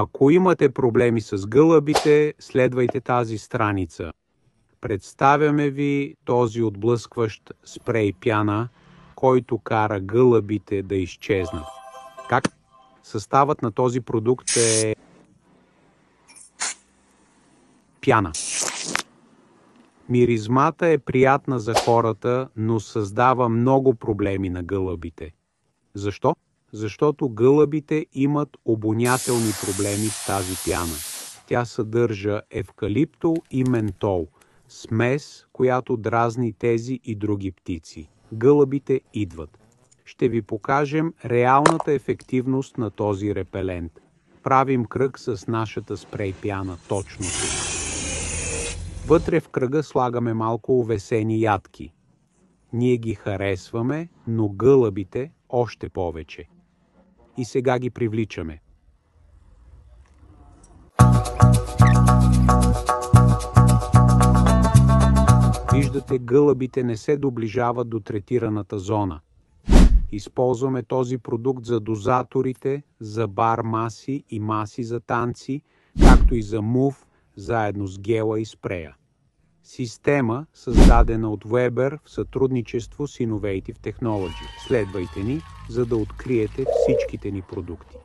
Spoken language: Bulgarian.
Ако имате проблеми с гълъбите, следвайте тази страница. Представяме ви този отблъскващ спрей пяна, който кара гълъбите да изчезнат. Как? Съставът на този продукт е пяна. Миризмата е приятна за хората, но създава много проблеми на гълъбите. Защо? Защото гълъбите имат обонятелни проблеми с тази пяна. Тя съдържа евкалиптол и ментол, смес, която дразни тези и други птици. Гълъбите идват. Ще ви покажем реалната ефективност на този репелент. Правим кръг с нашата спрей пяна точно тук. Вътре в кръга слагаме малко овесени ядки. Ние ги харесваме, но гълъбите още повече. И сега ги привличаме. Виждате, гълъбите не се доближават до третираната зона. Използваме този продукт за дозаторите, за бар маси и маси за танци, както и за мув, заедно с гела и спрея. Система, създадена от Weber в сътрудничество с Innovative Technology. Следвайте ни, за да откриете всичките ни продукти.